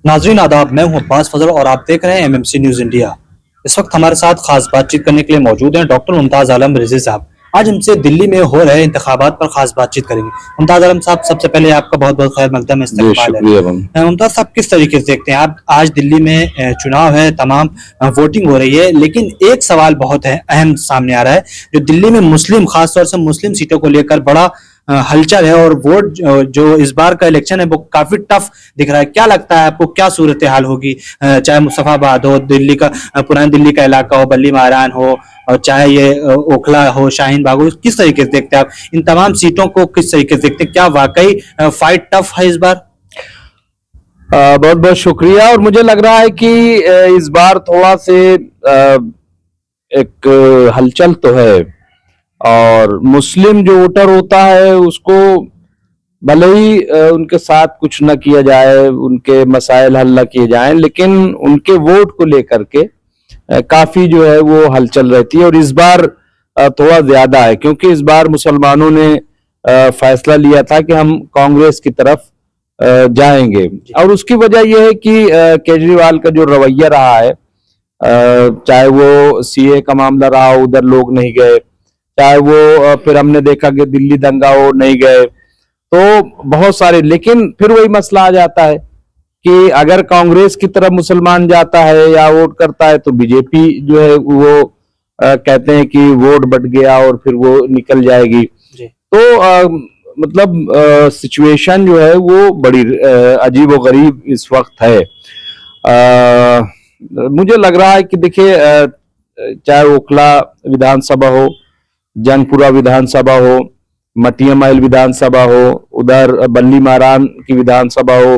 नाजरीन आदाब, मैं हूं अब्बास फजल और आप देख रहे हैं एमएमसी न्यूज इंडिया। इस वक्त हमारे साथ खास बातचीत करने के लिए मौजूद हैं डॉक्टर मुमताज आलम रिजवी साहब। आज हमसे दिल्ली में हो रहे इंतखाबात पर खास बातचीत करेंगे। मुमताज आलम साहब, सबसे पहले आपका बहुत बहुत खैर मकदम जी इस्तकबाल है। शुक्रिया। मुमताज साहब, किस तरीके से देखते हैं आप आज दिल्ली में चुनाव है, तमाम वोटिंग हो रही है, लेकिन एक सवाल बहुत है अहम सामने आ रहा है, जो दिल्ली में मुस्लिम, खासतौर से मुस्लिम सीटों को लेकर बड़ा हलचल है और वोट जो इस बार का इलेक्शन है वो काफी टफ दिख रहा है। क्या लगता है आपको, क्या सूरत हाल होगी? चाहे मुस्तफाबाद हो, दिल्ली का पुरानी दिल्ली का इलाका हो, बल्ली मारान हो, और चाहे ये ओखला हो, शाहीन बाग हो, किस तरीके से देखते हैं आप इन तमाम सीटों को? किस तरीके से देखते हैं? क्या वाकई फाइट टफ है इस बार? बहुत बहुत शुक्रिया। और मुझे लग रहा है कि इस बार थोड़ा से एक हलचल तो है, और मुस्लिम जो वोटर होता है उसको भले ही उनके साथ कुछ न किया जाए, उनके मसाइल हल न किए जाएं, लेकिन उनके वोट को लेकर के काफी जो है वो हलचल रहती है। और इस बार थोड़ा ज्यादा है, क्योंकि इस बार मुसलमानों ने फैसला लिया था कि हम कांग्रेस की तरफ जाएंगे। और उसकी वजह यह है कि केजरीवाल का जो रवैया रहा है, चाहे वो सीए का मामला रहा, उधर लोग नहीं गए, चाहे वो फिर हमने देखा कि दिल्ली दंगा हो, नहीं गए, तो बहुत सारे। लेकिन फिर वही मसला आ जाता है कि अगर कांग्रेस की तरफ मुसलमान जाता है या वोट करता है तो बीजेपी जो है वो कहते हैं कि वोट बट गया और फिर वो निकल जाएगी। तो मतलब सिचुएशन जो है वो बड़ी अजीब और गरीब इस वक्त है। मुझे लग रहा है कि देखिए, चाहे ओखला विधानसभा हो, जनपुरा विधानसभा हो, मटिया महल विधानसभा हो, उधर बल्ली मारान की विधानसभा हो,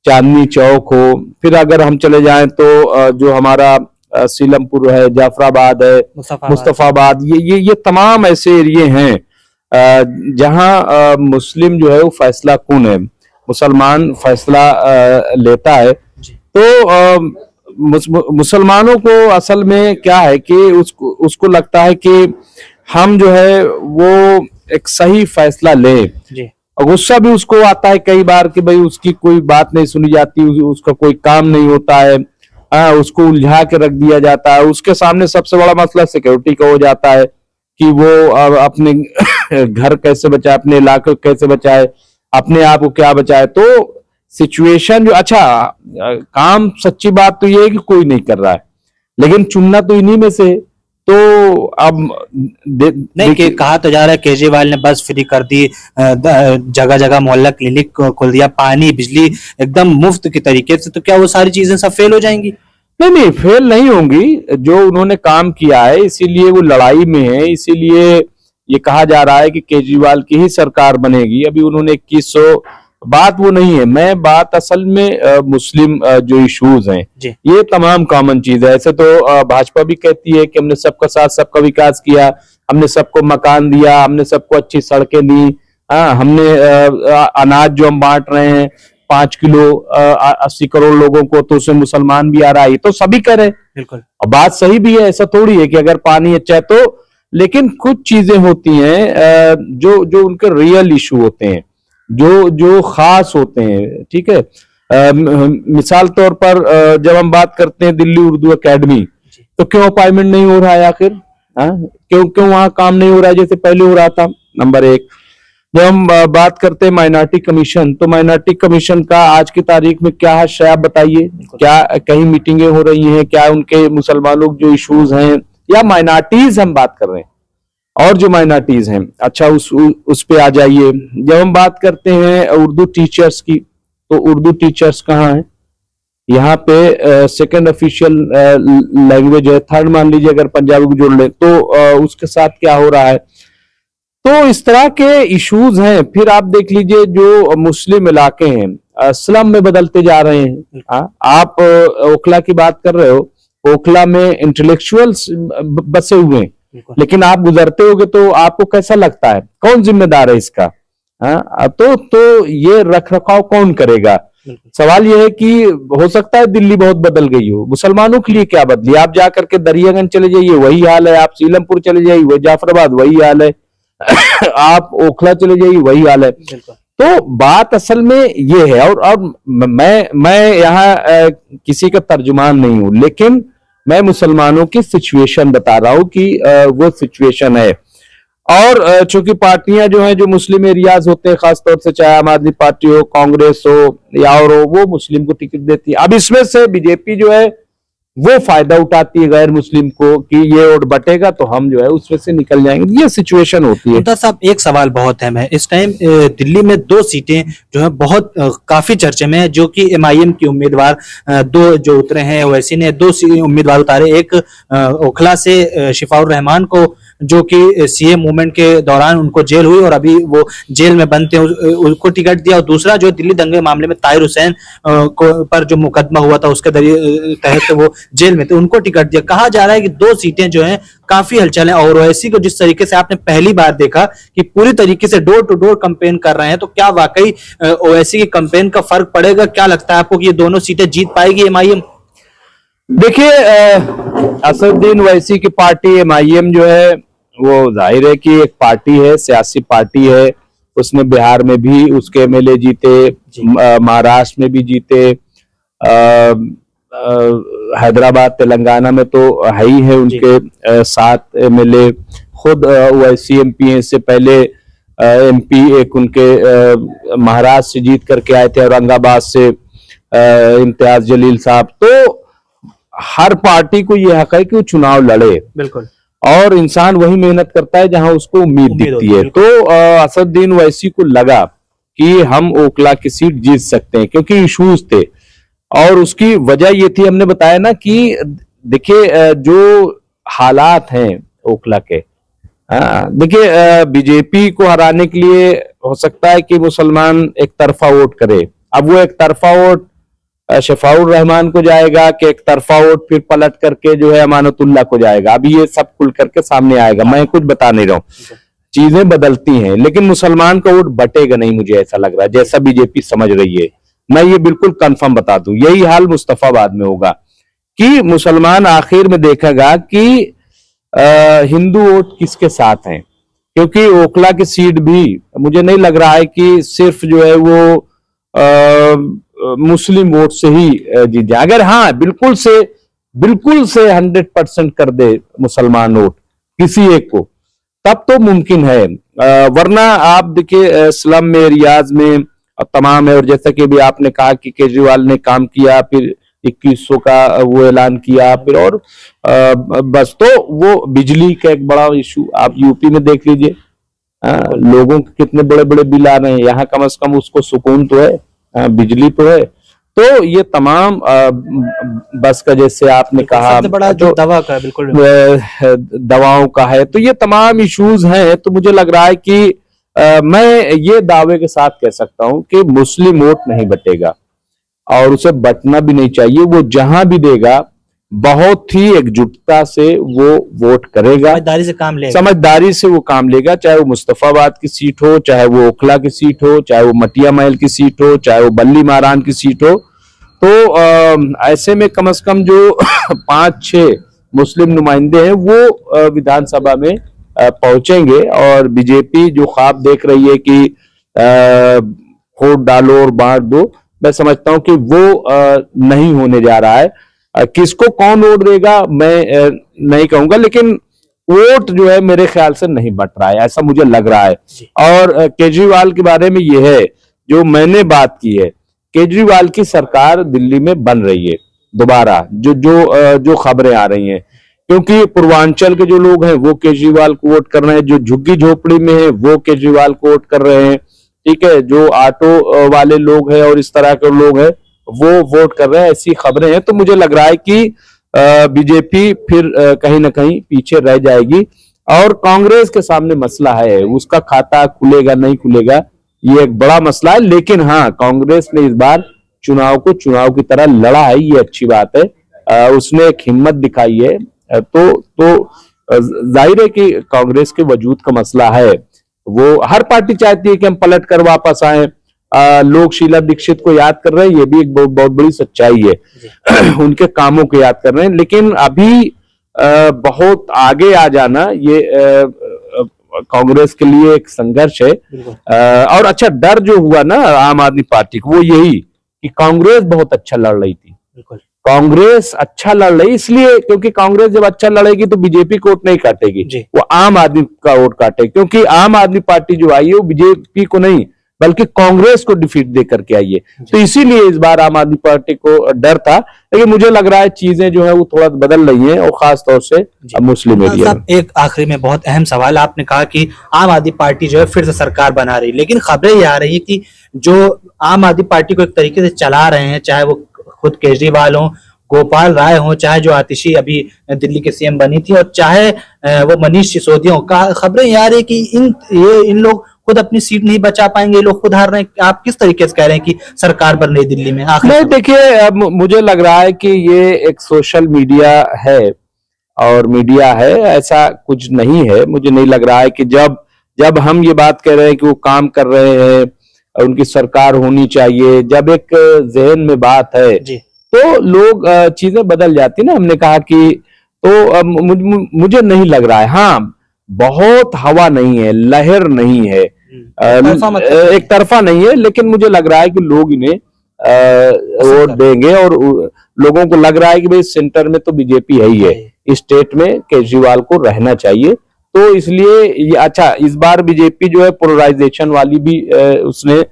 चांदनी चौक हो, फिर अगर हम चले जाएं तो जो हमारा सीलमपुर है, जाफराबाद है, मुस्तफाबाद, ये तमाम ऐसे एरिए हैं जहां मुस्लिम जो है वो फैसला कौन है, मुसलमान फैसला लेता है। तो मुसलमानों को असल में क्या है कि उसको लगता है कि हम जो है वो एक सही फैसला ले। और गुस्सा भी उसको आता है कई बार कि भाई उसकी कोई बात नहीं सुनी जाती, उसका कोई काम नहीं होता है, उसको उलझा के रख दिया जाता है। उसके सामने सबसे बड़ा मसला सिक्योरिटी का हो जाता है कि वो अपने घर कैसे बचाए, अपने इलाके को कैसे बचाए, अपने आप को क्या बचाए। तो सिचुएशन जो, अच्छा काम सच्ची बात तो ये है कि कोई नहीं कर रहा है, लेकिन चुनना तो इन्हीं में से। तो अब नहीं कि कहा तो जा रहा है केजरीवाल ने बस फ्री कर दी, जगह जगह मोहल्ला क्लिनिक खोल दिया, पानी बिजली एकदम मुफ्त के तरीके से, तो क्या वो सारी चीजें सब फेल हो जाएंगी? नहीं नहीं, फेल नहीं होंगी। जो उन्होंने काम किया है इसीलिए वो लड़ाई में है, इसीलिए ये कहा जा रहा है कि केजरीवाल की ही सरकार बनेगी। अभी उन्होंने 2100, बात वो नहीं है, मैं बात असल में मुस्लिम जो इश्यूज हैं, ये तमाम कॉमन चीज है। ऐसे तो भाजपा भी कहती है कि हमने सबका साथ सबका विकास किया, हमने सबको मकान दिया, हमने सबको अच्छी सड़कें दी, हमने अनाज जो हम बांट रहे हैं 5 किलो 80 करोड़ लोगों को, तो उसमें मुसलमान भी आ रहा है, ये तो सभी कर रहे हैं। बिल्कुल, और बात सही भी है, ऐसा थोड़ी है कि अगर पानी अच्छा है तो, लेकिन कुछ चीजें होती हैं जो जो उनके रियल इशू होते हैं, जो जो खास होते हैं, ठीक है। मिसाल तौर पर जब हम बात करते हैं दिल्ली उर्दू एकेडमी, तो क्यों अपॉइंटमेंट नहीं हो रहा है आखिर? क्यों वहां काम नहीं हो रहा है जैसे पहले हो रहा था? नंबर एक। जब हम बात करते हैं माइनॉरिटी कमीशन, तो माइनॉरिटी कमीशन का आज की तारीख में क्या है आप बताइए? क्या कहीं मीटिंगें हो रही हैं? क्या उनके मुसलमानों जो इश्यूज हैं, या माइनॉरिटीज हम बात कर रहे हैं, और जो माइनॉरिटीज हैं, अच्छा उस पे आ जाइए। जब हम बात करते हैं उर्दू टीचर्स की, तो उर्दू टीचर्स कहाँ हैं? यहाँ पे सेकंड ऑफिशियल लैंग्वेज है, थर्ड मान लीजिए अगर पंजाबी को जोड़ ले तो उसके साथ क्या हो रहा है? तो इस तरह के इश्यूज हैं। फिर आप देख लीजिए जो मुस्लिम इलाके हैं स्लम में बदलते जा रहे हैं। आप ओखला की बात कर रहे हो, ओखला में इंटेलेक्चुअल्स बसे हुए हैं, लेकिन आप गुजरते होगे तो आपको कैसा लगता है? कौन जिम्मेदार है इसका? तो ये रख रखाव कौन करेगा? सवाल यह है कि हो सकता है दिल्ली बहुत बदल गई हो, मुसलमानों के लिए क्या बदली? आप जाकर के दरियागंज चले जाइए, वही हाल है। आप सीलमपुर चले जाइए, वही जाफराबाद, वही हाल है। आप ओखला चले जाइए, वही हाल है। तो बात असल में ये है। और मैं यहाँ किसी का तर्जुमान नहीं हूं, लेकिन मैं मुसलमानों की सिचुएशन बता रहा हूं कि वो सिचुएशन है। और चूंकि पार्टियां जो हैं, जो मुस्लिम एरियाज होते हैं, खासतौर से चाहे आम आदमी पार्टी हो, कांग्रेस हो या और हो, वो मुस्लिम को टिकट देती है। अब इसमें से बीजेपी जो है वो फायदा उठाती है गैर मुस्लिम को कि ये वोट बटेगा तो हम जो है उसमें से निकल जाएंगे, ये सिचुएशन होती है। मुमताज साहब, एक सवाल बहुत अहम है। इस टाइम दिल्ली में दो सीटें जो है बहुत काफी चर्चे में है, जो कि एमआईएम की उम्मीदवार दो जो उतरे हैं, ओवैसी ने दो उम्मीदवार उतारे। एक ओखला से शिफाउर रहमान को, जो कि सीए मूवमेंट के दौरान उनको जेल हुई और अभी वो जेल में बंद थे, उनको टिकट दिया। और दूसरा जो दिल्ली दंगे मामले में ताहिर हुसैन पर जो मुकदमा हुआ था उसके तहत वो जेल में थे, उनको टिकट दिया। कहा जा रहा है कि दो सीटें जो हैं काफी हलचल है। और ओवैसी को जिस तरीके से आपने पहली बार देखा कि पूरी तरीके से डोर टू डोर कैंपेन कर रहे हैं, तो क्या वाकई ओवैसी की कैंपेन का फर्क पड़ेगा? क्या लगता है आपको कि ये दोनों सीटें जीत पाएगी एमआईएम? देखिए, असदुद्दीन ओवैसी की पार्टी एमआईएम जो है वो जाहिर है कि एक पार्टी है, सियासी पार्टी है। उसने बिहार में भी उसके एमएलए जीते, महाराष्ट्र में भी जीते, हैदराबाद तेलंगाना में तो है ही है उनके 7 एमएलए। खुद ओवैसी एमपी हैं, इससे पहले एमपी एक उनके महाराष्ट्र से जीत करके आए थे, औरंगाबाद से इम्तियाज जलील साहब। तो हर पार्टी को यह हक है कि वो चुनाव लड़े, बिल्कुल, और इंसान वही मेहनत करता है जहां उसको उम्मीद दिखती है। तो असदुद्दीन ओवैसी को लगा कि हम ओखला की सीट जीत सकते हैं, क्योंकि इश्यूज थे। और उसकी वजह ये थी, हमने बताया ना कि देखिए जो हालात हैं ओखला के, देखिए बीजेपी को हराने के लिए हो सकता है कि मुसलमान एक तरफा वोट करे। अब वो एक तरफा वोट शफाउर रहमान को जाएगा कि एक तरफा वोट फिर पलट करके जो है अमानतुल्लाह को जाएगा, अभी ये सब खुल करके सामने आएगा। मैं कुछ बता नहीं रहा हूं, चीजें बदलती हैं, लेकिन मुसलमान का वोट बटेगा नहीं, मुझे ऐसा लग रहा है, जैसा बीजेपी समझ रही है। मैं ये बिल्कुल कंफर्म बता दूं, यही हाल मुस्तफाबाद में होगा कि मुसलमान आखिर में देखेगा कि हिंदू वोट किसके साथ हैं। क्योंकि ओखला की सीट भी मुझे नहीं लग रहा है कि सिर्फ जो है वो मुस्लिम वोट से ही जीत जाए। अगर हाँ बिल्कुल से 100% कर दे मुसलमान वोट किसी एक को, तब तो मुमकिन है। वरना आप देखिए स्लम में, एरियाज में तमाम है। और जैसा कि अभी आपने कहा कि केजरीवाल ने काम किया, फिर 2100 का वो ऐलान किया, फिर और बस। तो वो बिजली का एक बड़ा इशू आप यूपी में देख लीजिए, लोगों के कितने बड़े बड़े बिल आ रहे हैं। यहाँ कम से कम उसको सुकून तो है, बिजली तो है। तो ये तमाम बस का, जैसे आपने कहा, सबसे बड़ा जो दवा का, बिल्कुल दवाओं का है, तो ये तमाम इश्यूज हैं। तो मुझे लग रहा है कि मैं ये दावे के साथ कह सकता हूं कि मुस्लिम वोट नहीं बटेगा, और उसे बटना भी नहीं चाहिए। वो जहां भी देगा बहुत ही एकजुटता से वो वोट करेगा, समझदारी से काम लेगा, समझदारी से वो काम लेगा। चाहे वो मुस्तफाबाद की सीट हो, चाहे वो ओखला की सीट हो, चाहे वो मटिया महल की सीट हो, चाहे वो बल्ली मारान की सीट हो। तो ऐसे में कम से कम जो 5-6 मुस्लिम नुमाइंदे हैं वो विधानसभा में पहुंचेंगे। और बीजेपी जो ख्वाब देख रही है कि वोट डालो और बांट दो, मैं समझता हूं कि वो नहीं होने जा रहा है। किसको कौन वोट देगा मैं नहीं कहूंगा, लेकिन वोट जो है मेरे ख्याल से नहीं बट रहा है, ऐसा मुझे लग रहा है। और केजरीवाल के बारे में यह है जो मैंने बात की है, केजरीवाल की सरकार दिल्ली में बन रही है दोबारा, जो खबरें आ रही हैं। क्योंकि पूर्वांचल के जो लोग हैं वो केजरीवाल को वोट कर रहे हैं, जो झुग्गी झोपड़ी में है वो केजरीवाल को वोट कर रहे हैं, ठीक है, जो ऑटो वाले लोग हैं और इस तरह के लोग हैं वो वोट कर रहे हैं, ऐसी खबरें हैं। तो मुझे लग रहा है कि बीजेपी फिर कहीं ना कहीं पीछे रह जाएगी। और कांग्रेस के सामने मसला है, उसका खाता खुलेगा नहीं खुलेगा, ये एक बड़ा मसला है। लेकिन हाँ, कांग्रेस ने इस बार चुनाव को चुनाव की तरह लड़ा है, ये अच्छी बात है। उसने एक हिम्मत दिखाई है। तो जाहिर है कि कांग्रेस के वजूद का मसला है। वो हर पार्टी चाहती है कि हम पलट कर वापस आए। लोग शीला दीक्षित को याद कर रहे हैं, ये भी एक बहुत बड़ी सच्चाई है। उनके कामों को याद कर रहे हैं, लेकिन अभी बहुत आगे आ जाना ये कांग्रेस के लिए एक संघर्ष है। और अच्छा डर जो हुआ ना आम आदमी पार्टी को वो यही कि कांग्रेस बहुत अच्छा लड़ रही थी। कांग्रेस अच्छा लड़ रही इसलिए क्योंकि कांग्रेस जब अच्छा लड़ेगी तो बीजेपी को वोट नहीं काटेगी, वो आम आदमी का वोट काटेगी, क्योंकि आम आदमी पार्टी जो आई है वो बीजेपी को नहीं बल्कि कांग्रेस को डिफीट दे करके आई है। तो इसीलिए इस बार आम आदमी पार्टी को डर था, लेकिन मुझे लग रहा है चीजें जो है वो थोड़ा बदल रही हैं और खास तौर से मुस्लिम एरिया में। एक आखिरी में बहुत अहम सवाल, आपने कहा कि आम आदमी पार्टी जो है फिर से सरकार बना रही, लेकिन खबरें ये आ रही है कि जो आम आदमी पार्टी को एक तरीके से चला रहे हैं, चाहे वो खुद केजरीवाल हो, गोपाल राय हो, चाहे जो आतिशी अभी दिल्ली के सीएम बनी थी, और चाहे वो मनीष सिसोदिया हो, खबरें ये आ रही है कि इन लोग खुद अपनी सीट नहीं बचा पाएंगे, ये लोग खुद हार रहे हैं। आप किस तरीके से कह रहे हैं कि सरकार बन रही दिल्ली में? नहीं, देखिए मुझे लग रहा है कि ये एक सोशल मीडिया है और मीडिया है, ऐसा कुछ नहीं है। मुझे नहीं लग रहा है कि जब हम ये बात कह रहे हैं कि वो काम कर रहे हैं, उनकी सरकार होनी चाहिए, जब एक जहन में बात है तो लोग चीजें बदल जाती ना। हमने कहा कि तो मुझे नहीं लग रहा है, हाँ बहुत हवा नहीं है, लहर नहीं है, एक तरफा नहीं है, लेकिन मुझे लग रहा है कि लोग इन्हें वोट देंगे और लोगों को लग रहा है कि भाई सेंटर में तो बीजेपी है ही है, स्टेट में केजरीवाल को रहना चाहिए। तो इसलिए ये अच्छा इस बार बीजेपी जो है पोलराइजेशन वाली भी उसने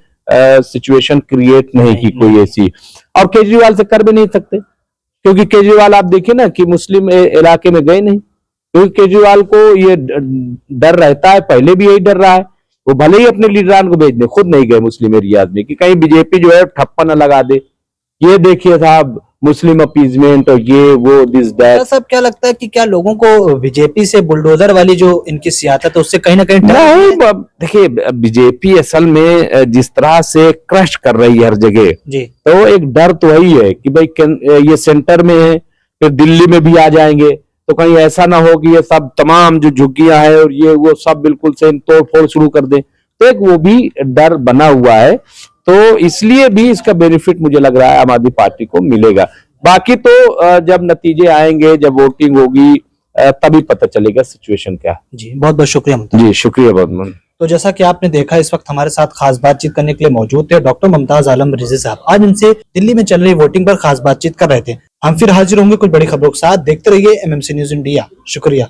सिचुएशन क्रिएट नहीं की कोई ऐसी, और केजरीवाल से कर भी नहीं सकते क्योंकि केजरीवाल आप देखिए ना कि मुस्लिम इलाके में गए नहीं, क्योंकि केजरीवाल को ये डर रहता है, पहले भी यही डर रहा है। वो भले ही अपने लीडरान को भेज दे, खुद नहीं गए मुस्लिम एरियाज में कि कहीं बीजेपी जो है ठप्पा न लगा दे। ये देखिए साहब मुस्लिम अपीजमेंट और ये वो दिस दैट। सब क्या लगता है कि क्या लोगों को बीजेपी से बुलडोजर वाली जो इनकी सियासत है उससे कहीं ना कहीं नहीं, देखिए बीजेपी असल में जिस तरह से क्रश कर रही है हर जगह, तो एक डर तो वही है कि भाई ये सेंटर में है, फिर दिल्ली में भी आ जाएंगे तो कहीं ऐसा ना हो कि ये सब तमाम जो झुग्गियां हैं और ये वो सब बिल्कुल से तोड़ फोड़ शुरू कर दे, तो एक वो भी डर बना हुआ है। तो इसलिए भी इसका बेनिफिट मुझे लग रहा है आम आदमी पार्टी को मिलेगा। बाकी तो जब नतीजे आएंगे, जब वोटिंग होगी, तभी पता चलेगा सिचुएशन क्या। जी बहुत बहुत शुक्रिया मुमताज। जी शुक्रिया बहुत बहुत। तो जैसा कि आपने देखा, इस वक्त हमारे साथ खास बातचीत करने के लिए मौजूद थे डॉक्टर मुमताज आलम रिजवी साहब। आज इनसे दिल्ली में चल रही वोटिंग पर खास बातचीत कर रहे थे। हम फिर हाजिर होंगे कुछ बड़ी खबरों के साथ। देखते रहिए MMC न्यूज इंडिया। शुक्रिया।